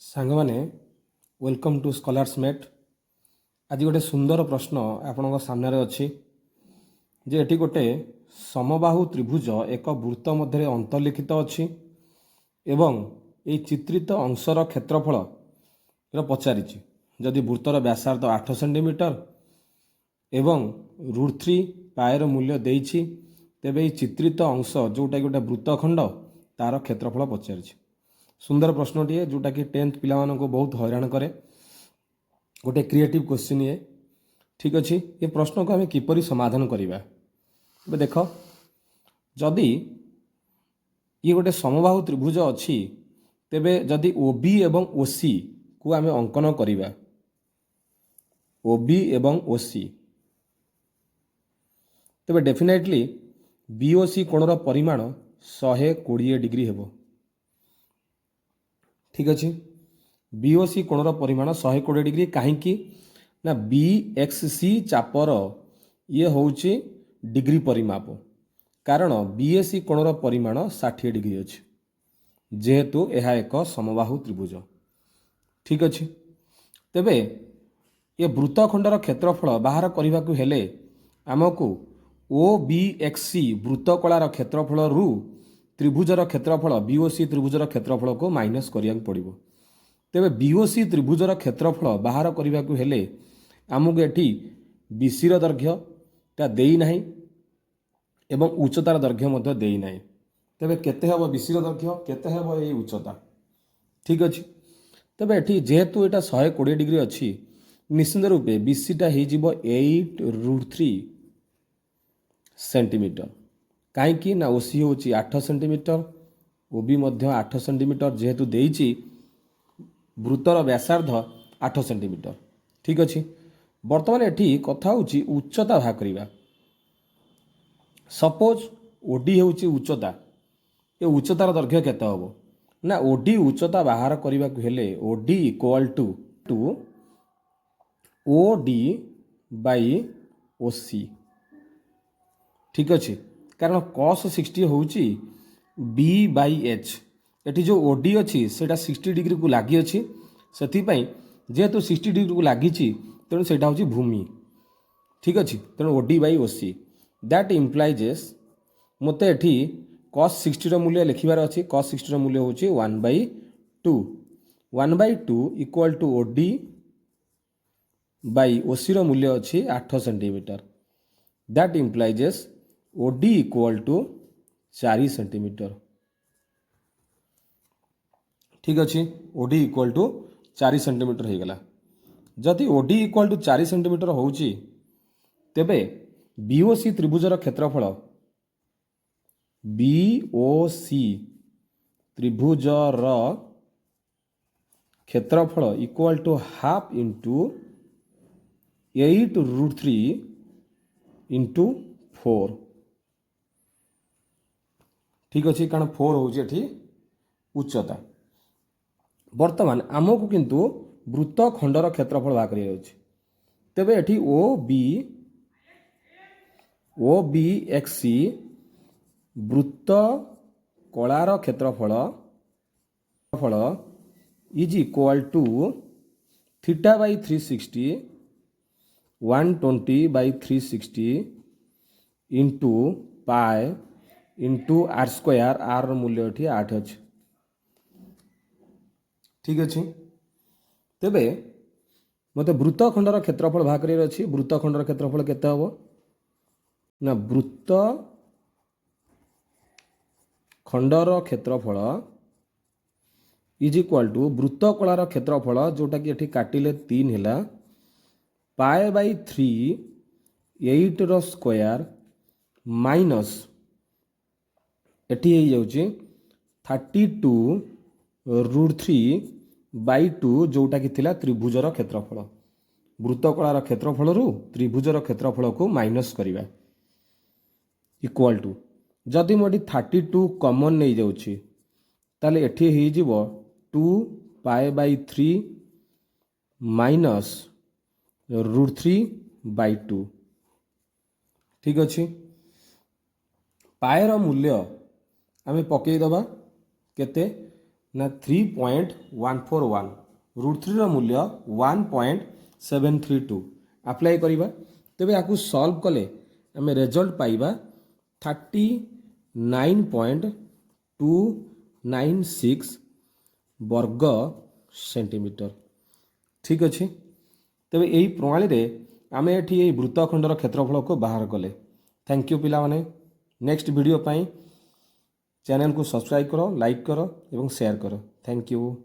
सांगमाने welcome to scholars met. आज गोटे सुंदर प्रश्न आपण सामने अच्छी जे एटी गोटे समबाहु त्रिभुज एक वृत्त मध्य अंतर्लिखित अच्छी एवं ये चित्रित अंशर क्षेत्रफल पचारि जदि वृत्तर व्यासार्ध 8 सेंटीमीटर एवं √3 पायर मूल्य देइछि तेबे ये चित्रित अंश जोटा गोटे वृत्तखंड तार क्षेत्रफल पचारि। सुंदर प्रश्नटीए जोटा कि 10th पिला को बहुत हैरान करे, गोटे क्रिएटिव क्वेश्चन ये। ठीक अच्छे, ये प्रश्न को आम किपरि समाधान करवा देख। जदि ये गोटे समबाहु त्रिभुज अच्छी तेबे जदि OB एवं OC को आम अंकन करवा, OB एवं OC तेबे डेफिनेटली BOC कोणर परिमाण 120 डिग्री हेबो। ठीक अच्छे, BOC कोणर परिमाण 120 डिग्री कहीं ना BXC चापर ये होची डिग्री परिमाप, कारण BAC कोणर परिमाण 60 डिग्री अच्छे जेहेतु यह एक समबाहु त्रिभुज। ठीक अच्छे, तेबे ये वृत्तखंडर क्षेत्रफल बाहर करने को हेले आमको OBXC वृत्तकलार क्षेत्रफल रु त्रिभुजर क्षेत्रफल BOC त्रिभुजर क्षेत्रफल को माइनस करिया पड़िबो। तेबे BOC त्रिभुजर क्षेत्रफल बाहर करने को हेले आमको एठी BC र दैर्घ्य ता देई नाही एवं उच्चतार दैर्घ्य मध्य देई नाही। तेबे केते हबो BC र दैर्घ्य, केते हबो ए उच्चता। ठीक अछि, तेबे एठी जेहेतु एटा 120 डिग्री अछि निश्चित रूपे BC टा हे जिवो 8√3 सेंटीमीटर, कहीं ना OC होची 8 सेंटीमीटर, OB मध्य 8 सेंटीमीटर जेहेतु देइची वृत्तर व्यासार्ध 8 सेंटीमीटर। ठीक अच्छे, बर्तमान एठी कथा होची उच्चता भाग करिवा। सपोज OD होची उच्चता, ये उच्चतार दैर्घ्य केते हबो ना OD उच्चता बाहर करने को हेले OD equal to OD by OC। ठीक अच्छे, कारण cos 60 होची B बाई H, एटी जो OD अच्छी सेटा 60 डिग्री को लगी अच्छी से जेहेतु 60 डिग्री को लगी तेणु से भूमि। ठीक अच्छे, तेणु OD बाई OC दैट इम्प्लाइजेस मत एठी cos 60 मूल्य लिखार अच्छी। cos 60 मूल्य हूँ 1/2, 1/2 equal to OD by OC मूल्य अच्छी 8 centimetre. That implies OD equal to 4 centimetre. ठीक अच्छे, OD इक्वल टू 4 सेंटीमीटर हो गला। जदि OD इक्वल टू 4 सेंटीमीटर होची तेबे BOC त्रिभुजर क्षेत्रफल, BOC त्रिभुजर क्षेत्रफल equal to half into 8√3 into 4। ठीक अच्छे, कारण 4 होची एठी उच्चता। वर्तमान आमको किंतु वृत्त खंडर क्षेत्रफल बाहर करिया अछि। तेबे एठी OBXC वृत्त कलार क्षेत्रफल is equal to theta by 360 120 by 360 into pi into R square, R मूल्य एठी 8 अच्छे। ठीक अच्छे, तेबे मत वृत्तखंडर क्षेत्रफल बाहर कर अच्छी। वृत्तखंडर क्षेत्रफल केते हबो ना वृत्त खंडर क्षेत्रफल इज इक्वल टू वृत्तकलार क्षेत्रफल जोटा कि एठी काटिले 3 हैला पाए बाई 3 8 रो स्क्वायर माइनस एठी हो जाउची 32√3 बाई 2 जोटा कि थिला त्रिभुजर क्षेत्रफल। वृत्तकलार क्षेत्रफल रु त्रिभुजर क्षेत्रफल को माइनस करिवा इक्वल टू, जदि मोटी 32 कॉमन नहीं जाउची ताले एठी हो जिवो 2 पाए बाई 3 माइनस √3 बाई 2। ठीक अच्छे, पाएर मूल्य आमे पकई दबा केते ना 3.141 √3 मूल्य 1.732 अप्लाई करवा तेबे आपको सॉल्व कले आम रिजल्ट पाइबा 39.296 वर्ग सेंटीमीटर। ठीक अच्छे तेबे यही प्रणाली रे आम ये वृत्तखंडर क्षेत्रफल को बाहर कले। थैंक यू पिला माने। नेक्स्ट वीडियो पाई चैनल को सब्सक्राइब करो, लाइक करो एवं शेयर करो। Thank you.